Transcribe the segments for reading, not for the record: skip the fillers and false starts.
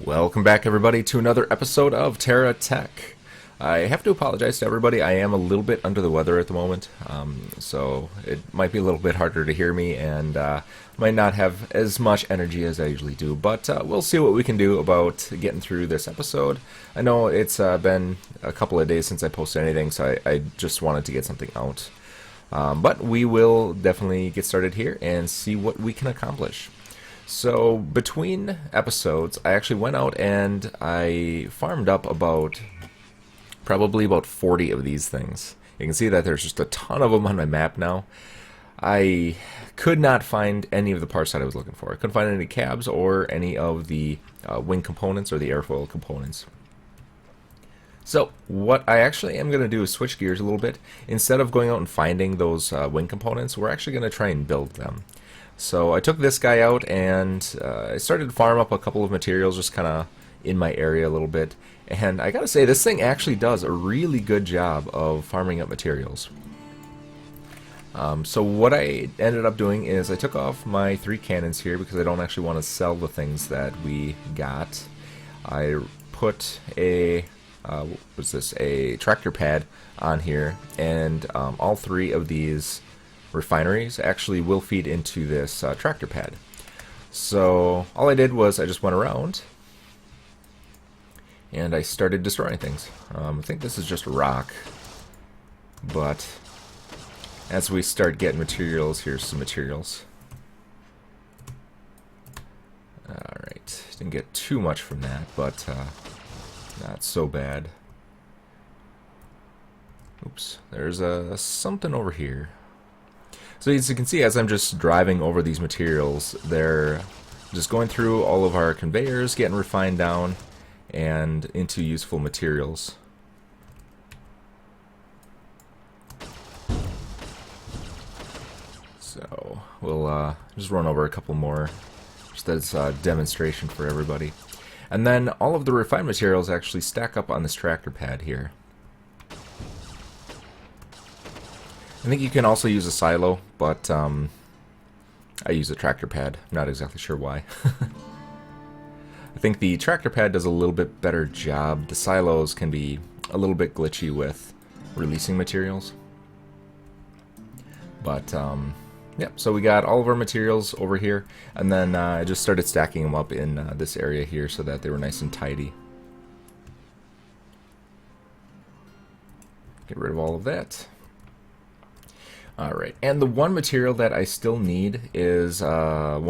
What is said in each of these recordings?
Welcome back, everybody, to another episode of TerraTech. I have to apologize to everybody. I am a little bit under the weather at the moment, so it might be a little bit harder to hear me and might not have as much energy as I usually do. But we'll see what we can do about getting through this episode. I know it's been a couple of days since I posted anything, so I just wanted to get something out. But we will definitely get started here and see what we can accomplish. So between episodes, I actually went out and I farmed up probably about 40 of these things. You can see that there's just a ton of them on my map now. I could not find any of the parts that I was looking for. I couldn't find any cabs or any of the wing components or the airfoil components. So what I actually am going to do is switch gears a little bit. Instead of going out and finding those wing components, we're actually going to try and build them. So I took this guy out and I started to farm up a couple of materials just kind of in my area a little bit. And I gotta say, this thing actually does a really good job of farming up materials. So what I ended up doing is I took off my 3 cannons here because I don't actually want to sell the things that we got. I put a a tractor pad on here, and all 3 of these refineries actually will feed into this tractor pad. So all I did was I just went around and I started destroying things. I think this is just rock, but as we start getting materials, here's some materials. Alright, didn't get too much from that, but not so bad. Oops, there's something over here. So as you can see, as I'm just driving over these materials, they're just going through all of our conveyors, getting refined down and into useful materials. So we'll just run over a couple more, just as a demonstration for everybody. And then all of the refined materials actually stack up on this tractor pad here. I think you can also use a silo, but I use a tractor pad. I'm not exactly sure why. I think the tractor pad does a little bit better job. The silos can be a little bit glitchy with releasing materials. But, yep, so we got all of our materials over here, and then I just started stacking them up in this area here so that they were nice and tidy. Get rid of all of that. Alright, and the one material that I still need is one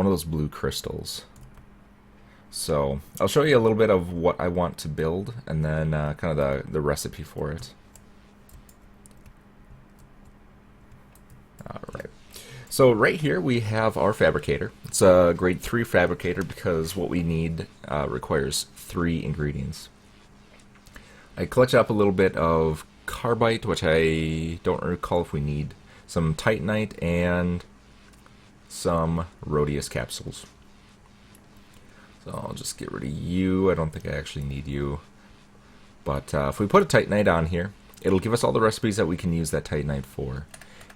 of those blue crystals. So, I'll show you a little bit of what I want to build, and then kind of the recipe for it. Alright, so right here we have our fabricator. It's a grade 3 fabricator because what we need requires 3 ingredients. I collected up a little bit of carbide, which I don't recall if we need, some titanite, and some rhodius capsules. So I'll just get rid of you. I don't think I actually need you. But if we put a titanite on here, it'll give us all the recipes that we can use that titanite for.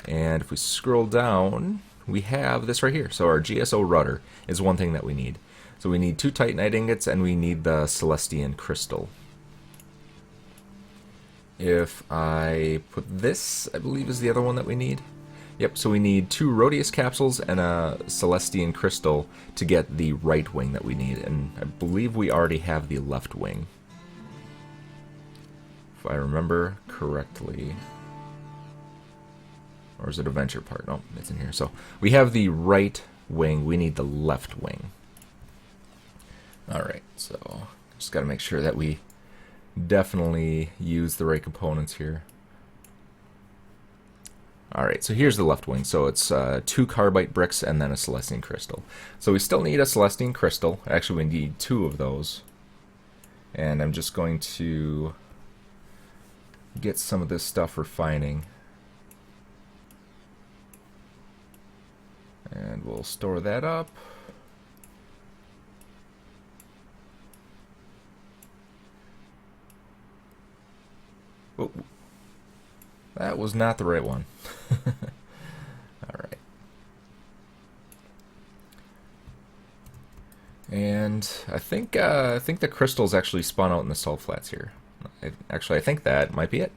And if we scroll down, we have this right here. So our GSO rudder is one thing that we need. So we need 2 titanite ingots, and we need the celestian crystal. If I put this, I believe is the other one that we need. Yep, so we need 2 rhodius capsules and a celestian crystal to get the right wing that we need. And I believe we already have the left wing, if I remember correctly. Or is it a venture part? No, it's in here. So we have the right wing. We need the left wing. Alright, so just got to make sure that we definitely use the right components here. Alright, so here's the left wing. So it's 2 carbide bricks and then a celestian crystal. So we still need a celestian crystal. Actually, we need 2 of those. And I'm just going to get some of this stuff refining. And we'll store that up. Oh, that was not the right one. Alright. And I think the crystals actually spawn out in the salt flats here. Actually, I think that might be it.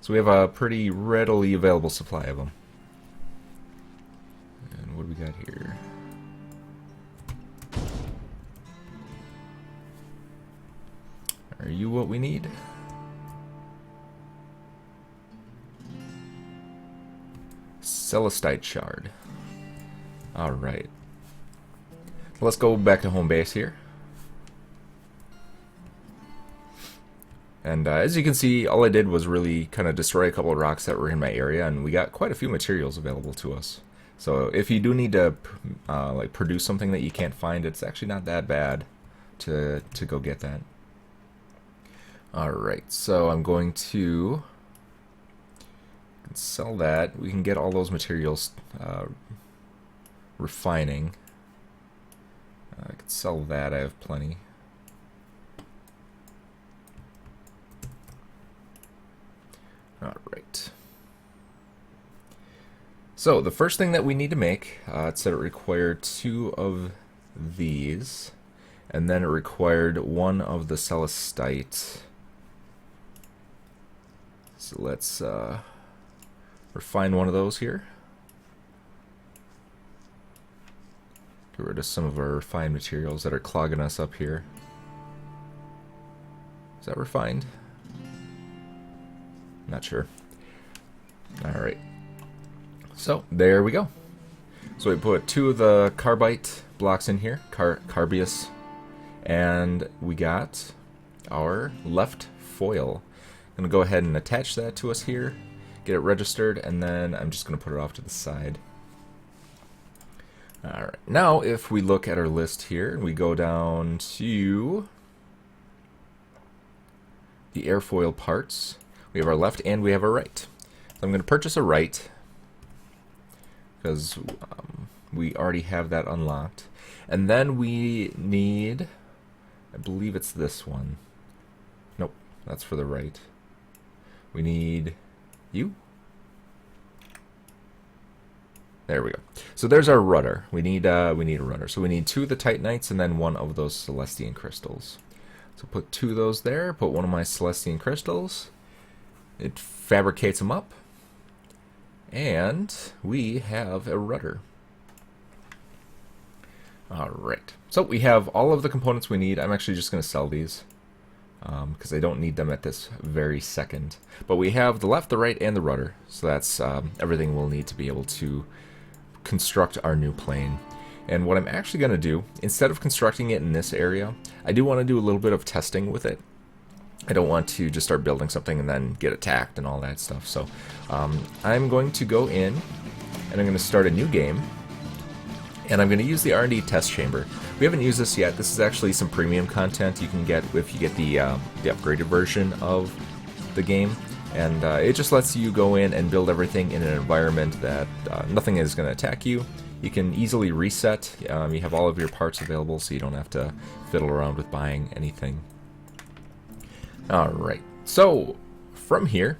So we have a pretty readily available supply of them. And what do we got here? Are you what we need? Celestite shard. Alright. Let's go back to home base here. And as you can see, all I did was really kind of destroy a couple of rocks that were in my area, and we got quite a few materials available to us. So if you do need to like produce something that you can't find, it's actually not that bad to go get that. Alright, so I'm going to sell that. We can get all those materials refining. I could sell that, I have plenty. Alright. So the first thing that we need to make, it said it required 2 of these, and then it required 1 of the celestite. So let's refine 1 of those here. Get rid of some of our refined materials that are clogging us up here. Is that refined? Not sure. Alright. So, there we go. So we put 2 of the carbide blocks in here, carbius, and we got our left foil. I'm going to go ahead and attach that to us here, get it registered, and then I'm just going to put it off to the side. Alright, now if we look at our list here, we go down to the airfoil parts. We have our left and we have our right. So I'm going to purchase a right because we already have that unlocked. And then we need, I believe it's this one. Nope, that's for the right. We need you. There we go. So there's our rudder. We need a rudder. So we need 2 of the Titanites and then 1 of those Celestian crystals. So put 2 of those there. Put 1 of my Celestian crystals. It fabricates them up, and we have a rudder. Alright, so we have all of the components we need. I'm actually just going to sell these because I don't need them at this very second. But we have the left, the right, and the rudder, so that's everything we'll need to be able to construct our new plane. And what I'm actually going to do, instead of constructing it in this area, I do want to do a little bit of testing with it. I don't want to just start building something and then get attacked and all that stuff. So I'm going to go in and I'm going to start a new game. And I'm going to use the R&D test chamber. We haven't used this yet. This is actually some premium content you can get if you get the upgraded version of the game. And it just lets you go in and build everything in an environment that nothing is going to attack you. You can easily reset. You have all of your parts available, so you don't have to fiddle around with buying anything. Alright, so from here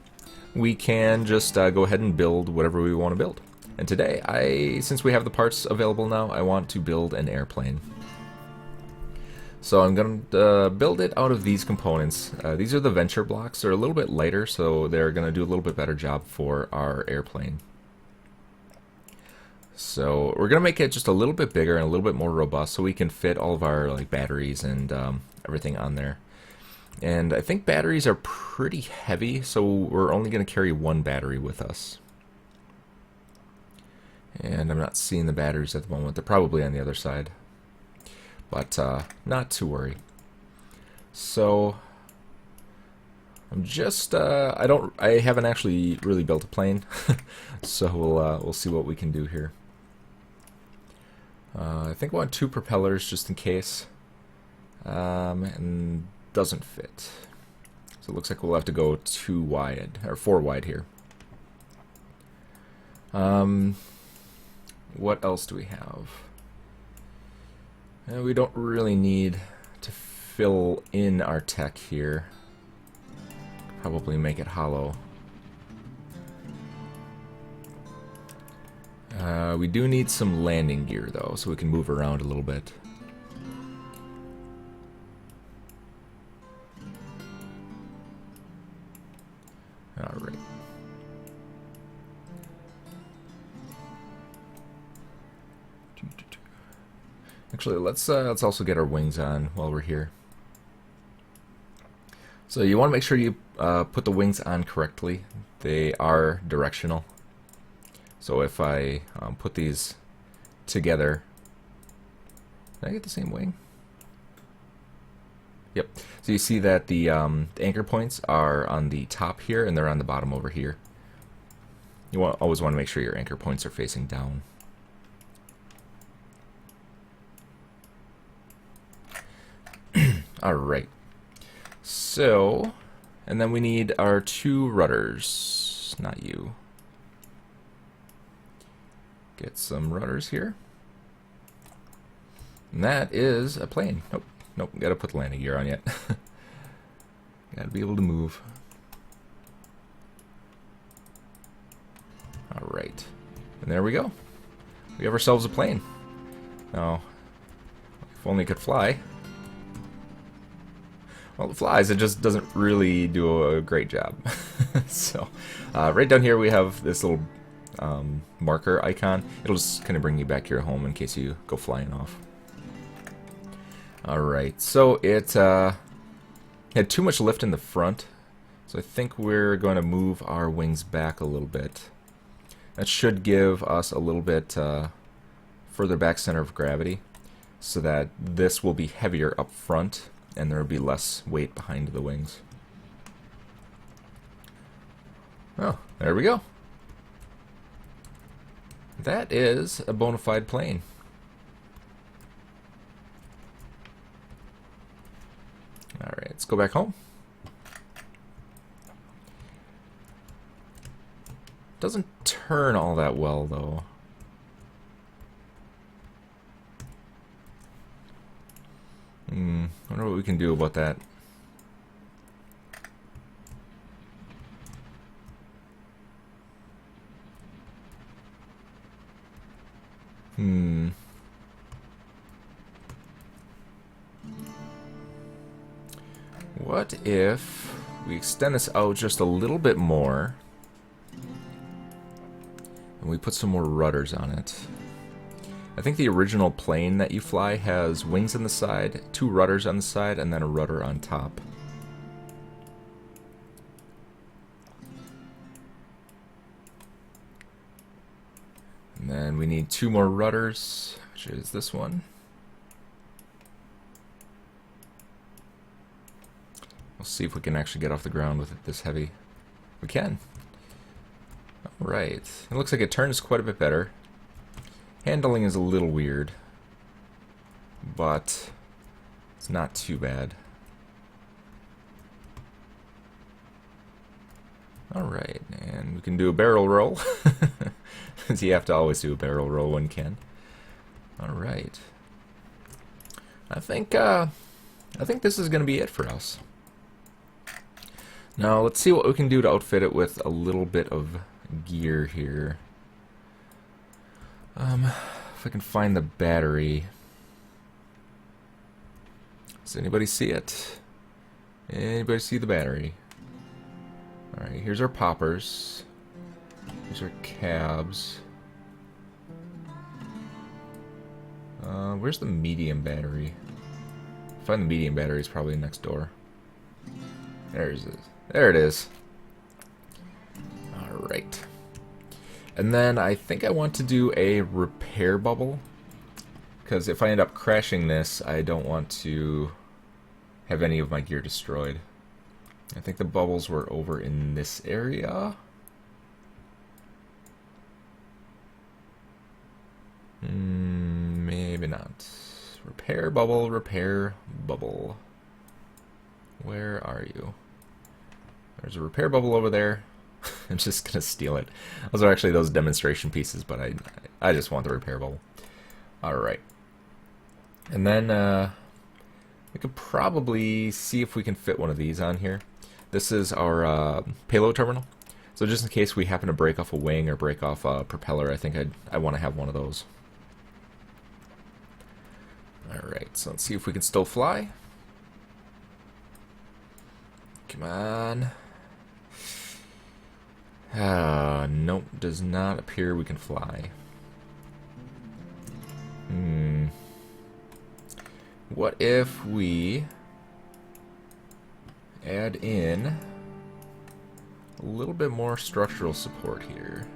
we can just go ahead and build whatever we want to build. And today, since we have the parts available now, I want to build an airplane. So I'm going to build it out of these components. These are the venture blocks. They're a little bit lighter, so they're going to do a little bit better job for our airplane. So we're going to make it just a little bit bigger and a little bit more robust so we can fit all of our batteries and everything on there. And I think batteries are pretty heavy, so we're only going to carry 1 battery with us. And I'm not seeing the batteries at the moment. They're probably on the other side. But not to worry. So I'm just I haven't actually really built a plane. So we'll see what we can do here. I think I want 2 propellers just in case. And doesn't fit. So it looks like we'll have to go 2 wide, or 4 wide here. What else do we have? We don't really need to fill in our tech here. Probably make it hollow. We do need some landing gear though, so we can move around a little bit. Actually, let's also get our wings on while we're here. So you want to make sure you put the wings on correctly. They are directional. So if I put these together, did I get the same wing? Yep. So you see that the anchor points are on the top here, and they're on the bottom over here. You always want to make sure your anchor points are facing down. Alright. So, and then we need our 2 rudders. Not you. Get some rudders here. And that is a plane. Nope. Nope, gotta put the landing gear on yet. Gotta be able to move. Alright. And there we go. We have ourselves a plane. Now, if only it could fly. Well, it flies, it just doesn't really do a great job. So, right down here we have this little marker icon. It'll just kind of bring you back to your home in case you go flying off. Alright, so it had too much lift in the front, so I think we're going to move our wings back a little bit. That should give us a little bit further back center of gravity, so that this will be heavier up front, and there will be less weight behind the wings. Oh, there we go. That is a bona fide plane. Alright, let's go back home. Doesn't turn all that well, though. I wonder what we can do about that. What if we extend this out just a little bit more and we put some more rudders on it? I think the original plane that you fly has wings on the side, 2 rudders on the side, and then a rudder on top. And then we need 2 more rudders, which is this one. We'll see if we can actually get off the ground with it this heavy. We can. Alright. It looks like it turns quite a bit better. Handling is a little weird, but it's not too bad. Alright, and we can do a barrel roll. You have to always do a barrel roll when you can. Alright. I think this is going to be it for us. Now, let's see what we can do to outfit it with a little bit of gear here. If I can find the battery. Does anybody see it? Anybody see the battery? Alright, here's our poppers. Here's our cabs. Where's the medium battery? Find the medium battery is probably next door. There it is. There it is. Alright. And then I think I want to do a repair bubble, because if I end up crashing this, I don't want to have any of my gear destroyed. I think the bubbles were over in this area. Maybe not. Repair bubble, repair bubble. Where are you? There's a repair bubble over there. I'm just gonna steal it. Those are actually those demonstration pieces, but I just want the repair bubble. Alright. And then we could probably see if we can fit one of these on here. This is our payload terminal. So just in case we happen to break off a wing or break off a propeller, I think I want to have one of those. Alright, so let's see if we can still fly. Come on. Nope, does not appear we can fly. what if we add in a little bit more structural support here?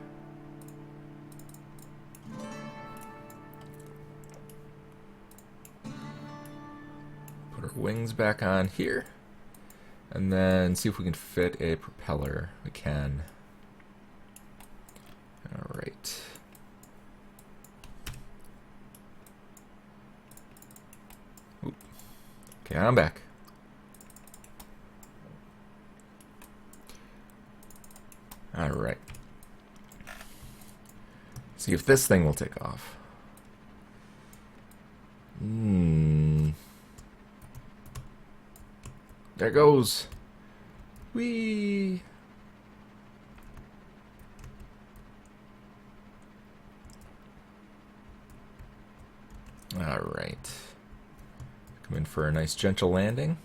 Put our wings back on here, and then see if we can fit a propeller. We can. Alright. Okay, I'm back. Alright. See if this thing will take off. There it goes. Whee! Alright. Come in for a nice gentle landing.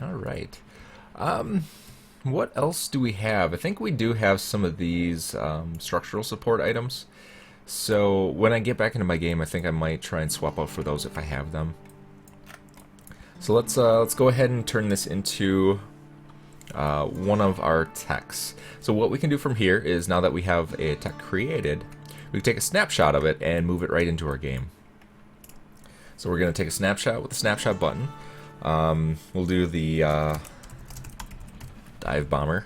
Alright. What else do we have? I think we do have some of these structural support items. So when I get back into my game, I think I might try and swap out for those if I have them. So let's go ahead and turn this into one of our techs. So what we can do from here is, now that we have a tech created, we can take a snapshot of it and move it right into our game. So we're going to take a snapshot with the snapshot button. We'll do the dive bomber.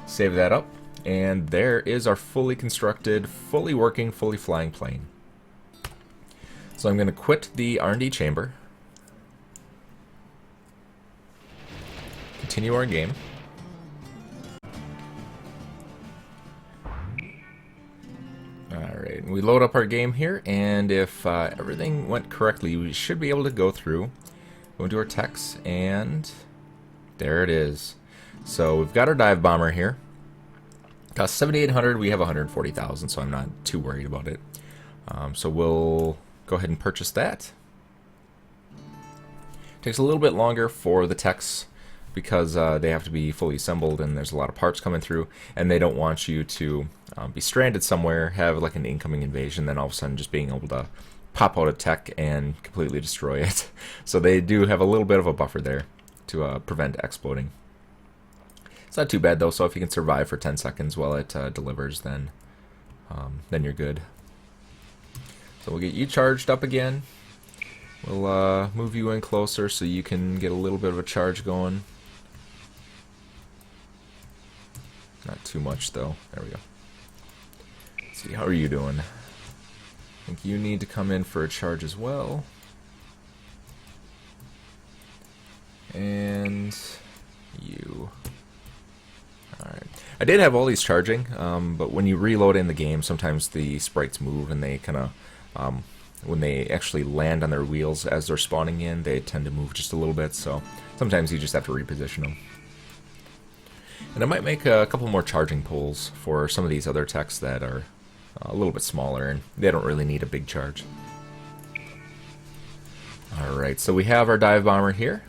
Save that up, and there is our fully constructed, fully working, fully flying plane. So I'm going to quit the R&D chamber. Continue our game. Alright, we load up our game here, and if everything went correctly, we should be able to go through, go into our techs, and there it is. So we've got our dive bomber here. Costs 7,800, we have 140,000, so I'm not too worried about it. So we'll go ahead and purchase that. Takes a little bit longer for the techs because they have to be fully assembled and there's a lot of parts coming through, and they don't want you to be stranded somewhere, have like an incoming invasion, then all of a sudden just being able to pop out a tech and completely destroy it. So they do have a little bit of a buffer there to prevent exploding. It's not too bad though, so if you can survive for 10 seconds while it delivers, then you're good. So we'll get you charged up again. We'll move you in closer so you can get a little bit of a charge going. Not too much though. There we go. Let's see, how are you doing? I think you need to come in for a charge as well. And you. Alright. I did have all these charging, but when you reload in the game, sometimes the sprites move and they kind of, when they actually land on their wheels as they're spawning in, they tend to move just a little bit, so sometimes you just have to reposition them. And I might make a couple more charging poles for some of these other techs that are a little bit smaller and they don't really need a big charge. Alright, so we have our dive bomber here.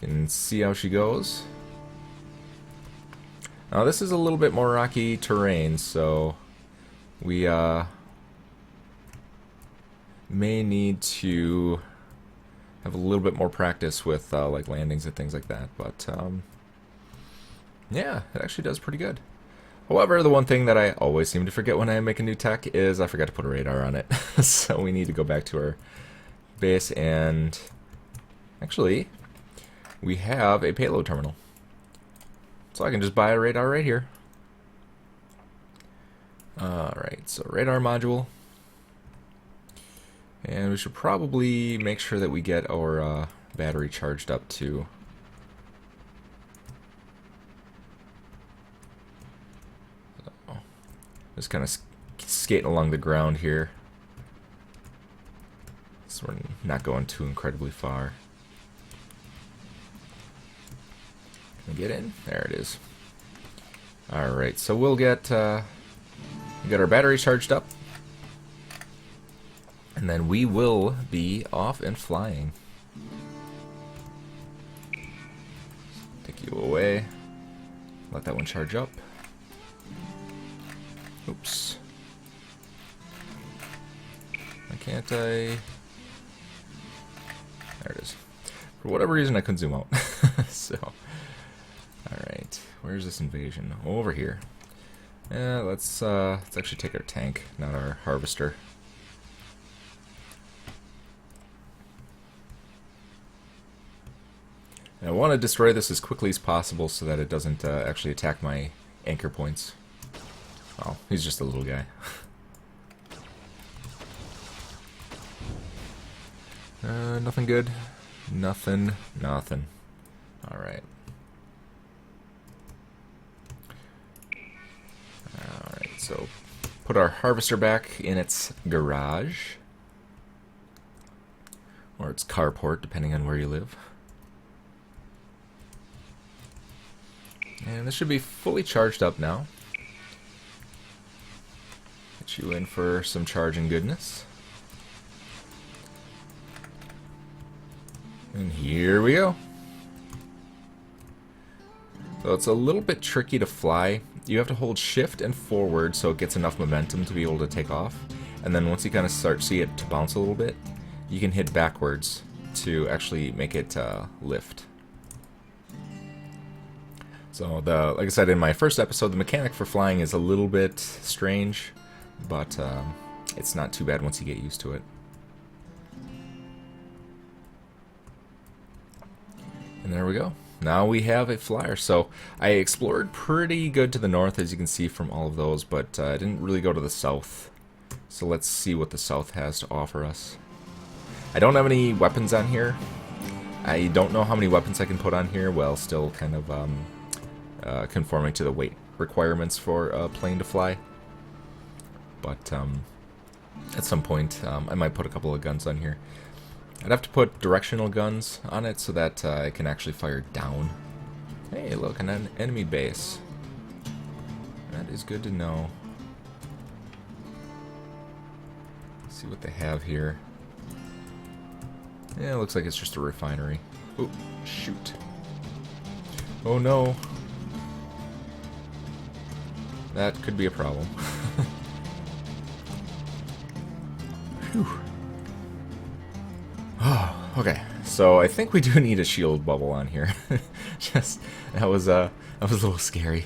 You can see how she goes. Now this is a little bit more rocky terrain, so we may need to have a little bit more practice with like landings and things like that, but yeah, it actually does pretty good. However, the one thing that I always seem to forget when I make a new tech is I forgot to put a radar on it. So we need to go back to our base, and actually we have a payload terminal. So I can just buy a radar right here. Alright, so radar module. And we should probably make sure that we get our battery charged up too. So, just kind of skating along the ground here. So we're not going too incredibly far. Can we get in? There it is. Alright, so we'll get our battery charged up. And then we will be off and flying. Take you away. Let that one charge up. Oops. Can't I? There it is. For whatever reason, I couldn't zoom out. So, alright. Where's this invasion? Over here. Yeah, let's actually take our tank, not our harvester. And I want to destroy this as quickly as possible so that it doesn't actually attack my anchor points. Oh, he's just a little guy. Nothing good. Nothing. Alright. Alright, so put our harvester back in its garage. Or its carport, depending on where you live. And this should be fully charged up now. Get you in for some charging goodness. And here we go. So it's a little bit tricky to fly. You have to hold shift and forward so it gets enough momentum to be able to take off. And then once you kind of see it to bounce a little bit, you can hit backwards to actually make it lift. So like I said in my first episode, the mechanic for flying is a little bit strange, but it's not too bad once you get used to it. And there we go. Now we have a flyer. So I explored pretty good to the north, as you can see from all of those, but I didn't really go to the south. So let's see what the south has to offer us. I don't have any weapons on here. I don't know how many weapons I can put on here while still kind of conforming to the weight requirements for a plane to fly. But at some point, I might put a couple of guns on here. I'd have to put directional guns on it so that I can actually fire down. Hey, look, an enemy base. That is good to know. Let's see what they have here. Yeah, it looks like it's just a refinery. Oh, shoot. Oh no. That could be a problem. Phew. Oh, okay. So I think we do need a shield bubble on here. That was a little scary,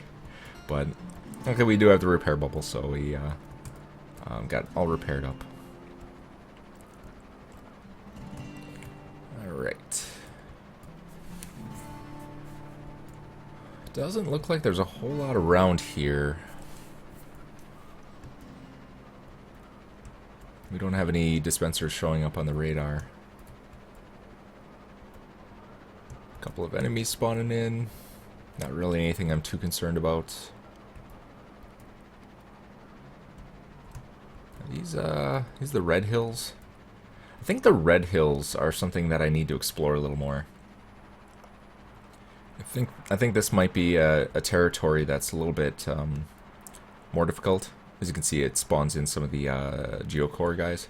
but okay, we do have the repair bubble, so we got all repaired up. All right. Doesn't look like there's a whole lot around here. We don't have any dispensers showing up on the radar. Couple of enemies spawning in. Not really anything I'm too concerned about. Are these the Red Hills? I think the Red Hills are something that I need to explore a little more. I think this might be a territory that's a little bit more difficult. As you can see, it spawns in some of the geocore guys.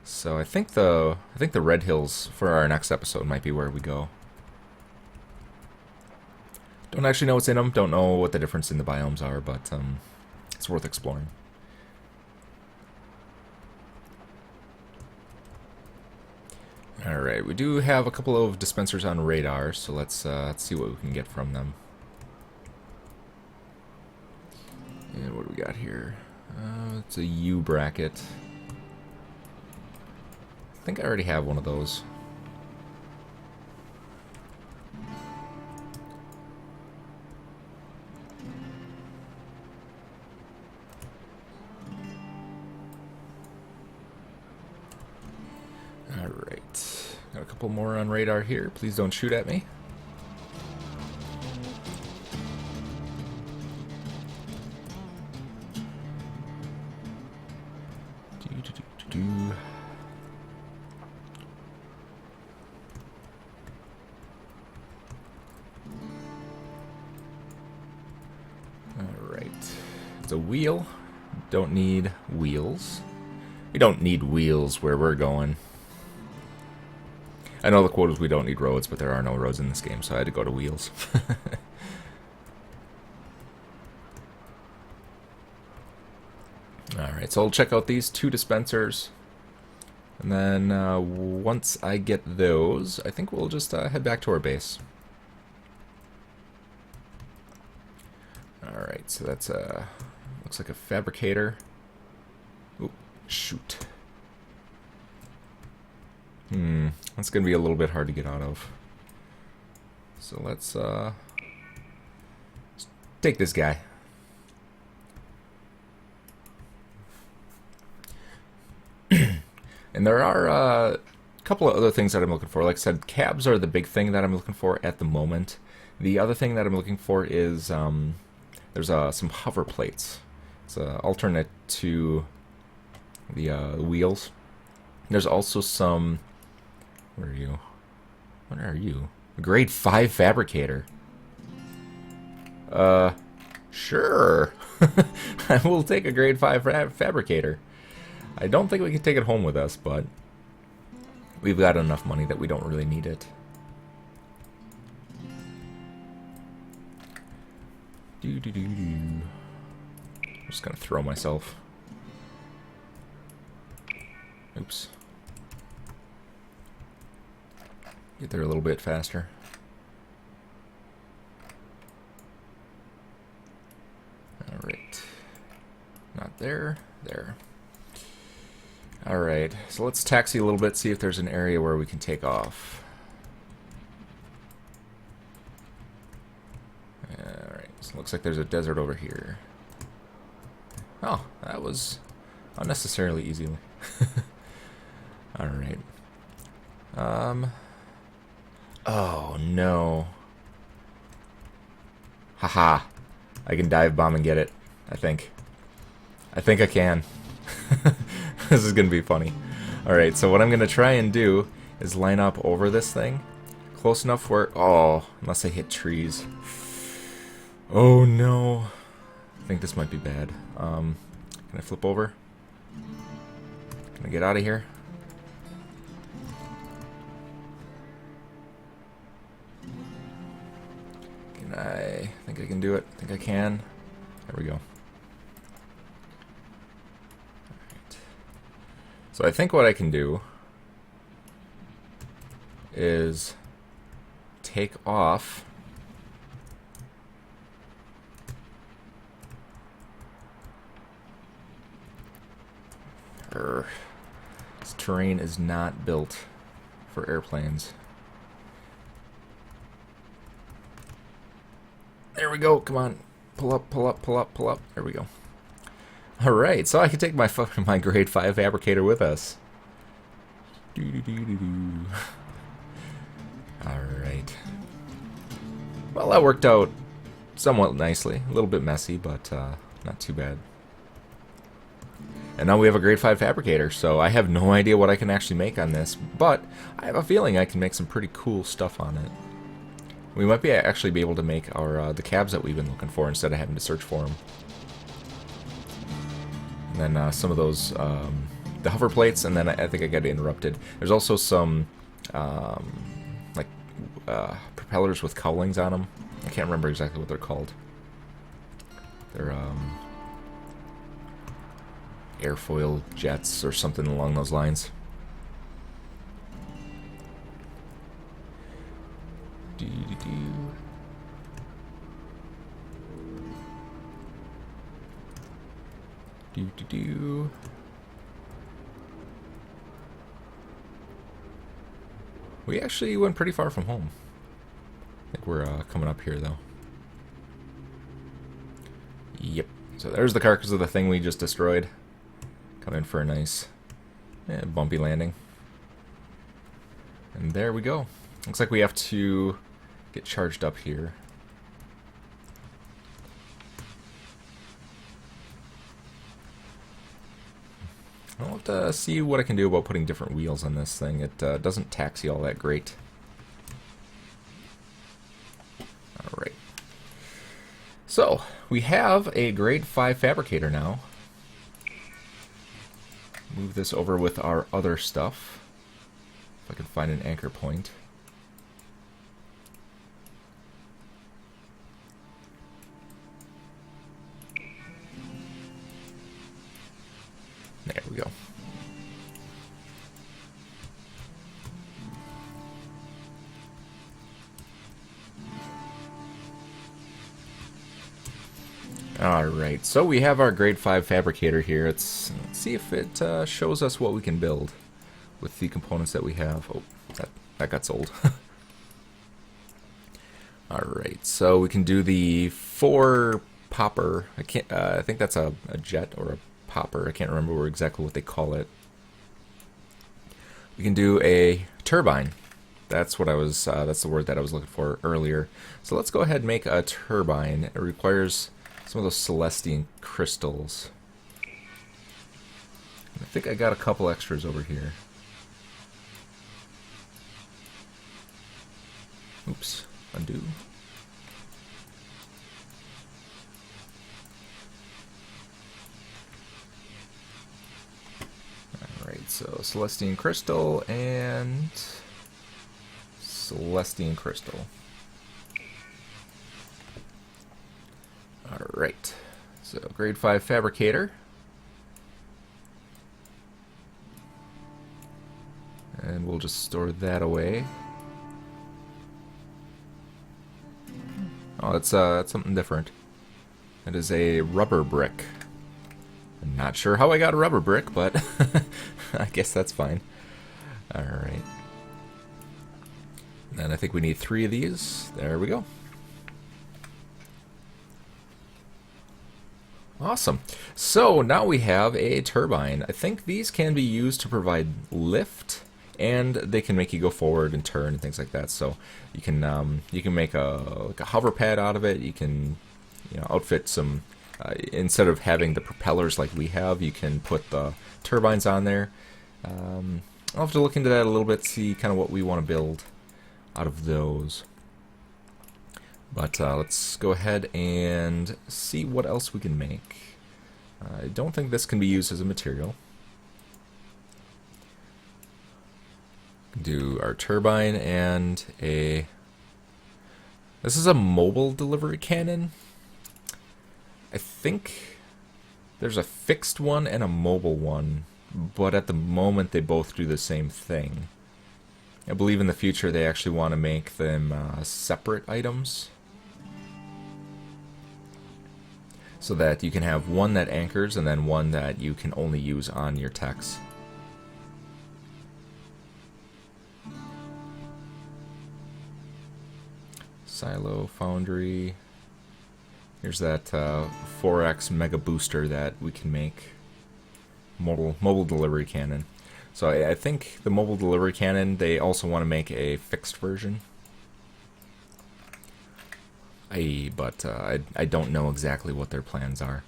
So I think the Red Hills for our next episode might be where we go. Don't actually know what's in them. Don't know what the difference in the biomes are, but it's worth exploring. Alright, we do have a couple of dispensers on radar, so let's see what we can get from them. And what do we got here? It's a U bracket. I think I already have one of those. Alright, got a couple more on radar here. Please don't shoot at me. Alright, it's a wheel. Don't need wheels. We don't need wheels where we're going. I know the quote is we don't need roads, but there are no roads in this game, so I had to go to wheels. Alright, so I'll check out these two dispensers. And then once I get those, I think we'll just head back to our base. Alright, so that's looks like a fabricator. Oop, shoot. That's gonna be a little bit hard to get out of. So let's take this guy. And there are a couple of other things that I'm looking for. Like I said, cabs are the big thing that I'm looking for at the moment. The other thing that I'm looking for is there's some hover plates. It's an alternate to the wheels. There's also some... Where are you? What are you? A grade 5 fabricator. Sure. I will take a grade 5 fabricator. I don't think we can take it home with us, but we've got enough money that we don't really need it. I'm just gonna throw myself. Oops. Get there a little bit faster. Alright. Not there. There. Alright, so let's taxi a little bit, see if there's an area where we can take off. Alright, so it looks like there's a desert over here. Oh, that was unnecessarily easy. Alright. Oh no. Haha. I can dive bomb and get it, I think. I think I can. This is gonna be funny. Alright, so what I'm gonna try and do is line up over this thing close enough where... Oh, unless I hit trees. Oh no. I think this might be bad. Can I flip over? Can I get out of here? Can I think I can do it? I think I can. There we go. So I think what I can do is take off this terrain is not built for airplanes. There we go, come on. Pull up, pull up, pull up, pull up. There we go. Alright, so I can take my grade 5 fabricator with us. Alright. Well, that worked out somewhat nicely. A little bit messy, but not too bad. And now we have a grade 5 fabricator, so I have no idea what I can actually make on this, but I have a feeling I can make some pretty cool stuff on it. We might actually be able to make our the cabs that we've been looking for instead of having to search for them. And then some of those, the hover plates, and then I think I got interrupted. There's also some, like, propellers with cowlings on them. I can't remember exactly what they're called. They're, airfoil jets or something along those lines. We actually went pretty far from home. I think we're coming up here though. Yep. So there's the carcass of the thing we just destroyed. Come in for a nice bumpy landing. And there we go. Looks like we have to get charged up here. I'll have to see what I can do about putting different wheels on this thing. It doesn't taxi all that great. Alright. So, we have a grade 5 fabricator now. Move this over with our other stuff. If I can find an anchor point. There we go. Alright, so we have our grade 5 fabricator here. Let's see if it shows us what we can build with the components that we have. Oh, that got sold. Alright, so we can do the 4 popper. I think that's a jet or a popper. I can't remember exactly what they call it. We can do a turbine. That's what that's the word that I was looking for earlier. So let's go ahead and make a turbine. It requires some of those celestine crystals. I think I got a couple extras over here. Oops, undo. Alright, so celestine crystal and celestine crystal. Alright, so grade 5 fabricator. And we'll just store that away. Oh, that's something different. It is a rubber brick. I'm not sure how I got a rubber brick, but I guess that's fine. Alright. And I think we need 3 of these. There we go. Awesome. So now we have a turbine. I think these can be used to provide lift, and they can make you go forward and turn and things like that. So you can make like a hover pad out of it. You can outfit some instead of having the propellers like we have, you can put the turbines on there. I'll have to look into that a little bit, see kind of what we want to build out of those. But let's go ahead and see what else we can make. I don't think this can be used as a material. Do our turbine and a... This is a mobile delivery cannon. I think there's a fixed one and a mobile one, but at the moment they both do the same thing. I believe in the future they actually want to make them separate items, so that you can have one that anchors and then one that you can only use on your techs. Silo, foundry. Here's that 4x mega booster that we can make. Mobile delivery cannon. So I think the mobile delivery cannon, they also want to make a fixed version. But I don't know exactly what their plans are.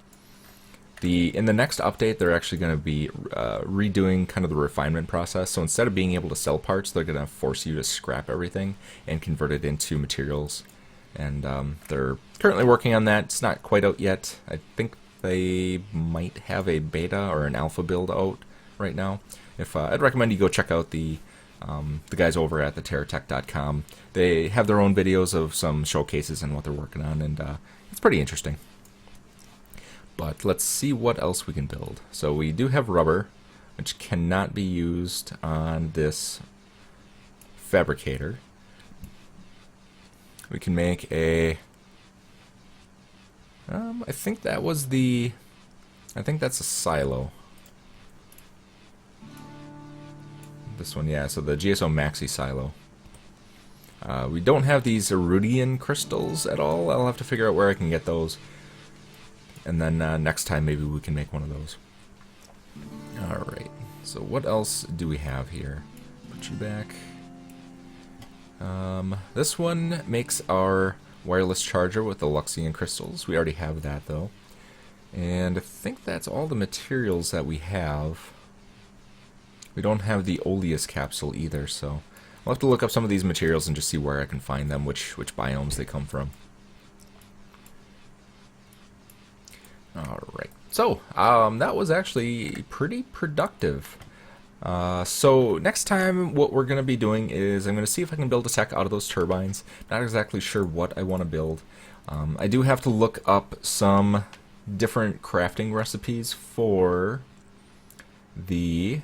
In the next update, they're actually going to be redoing kind of the refinement process. So instead of being able to sell parts, they're going to force you to scrap everything and convert it into materials. And they're currently working on that. It's not quite out yet. I think they might have a beta or an alpha build out right now. I'd recommend you go check out the guys over at the TerraTech.com. They have their own videos of some showcases and what they're working on, and it's pretty interesting. But let's see what else we can build. So we do have rubber, which cannot be used on this fabricator. We can make a... I think that was the... I think that's a silo. This one, yeah, so the GSO Maxi silo. We don't have these Iridian crystals at all. I'll have to figure out where I can get those. And then next time maybe we can make one of those. Alright, so what else do we have here? Put you back. This one makes our wireless charger with the Luxian crystals. We already have that though. And I think that's all the materials that we have. We don't have the Oleus capsule either, so I'll have to look up some of these materials and just see where I can find them, which biomes they come from. Alright, so that was actually pretty productive. So next time what we're going to be doing is I'm going to see if I can build a tech out of those turbines. Not exactly sure what I want to build. I do have to look up some different crafting recipes for the...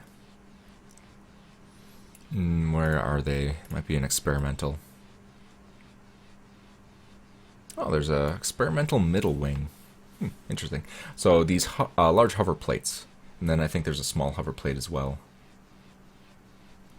where are they? Might be an experimental. Oh, there's a experimental middle wing. Interesting. So these large hover plates, and then I think there's a small hover plate as well.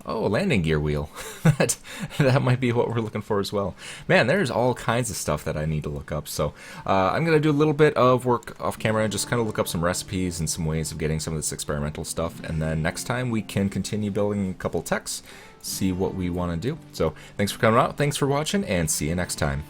Oh, a landing gear wheel. that might be what we're looking for as well. Man, there's all kinds of stuff that I need to look up. So I'm going to do a little bit of work off camera and just kind of look up some recipes and some ways of getting some of this experimental stuff. And then next time we can continue building a couple techs, see what we want to do. So thanks for coming out, thanks for watching, and see you next time.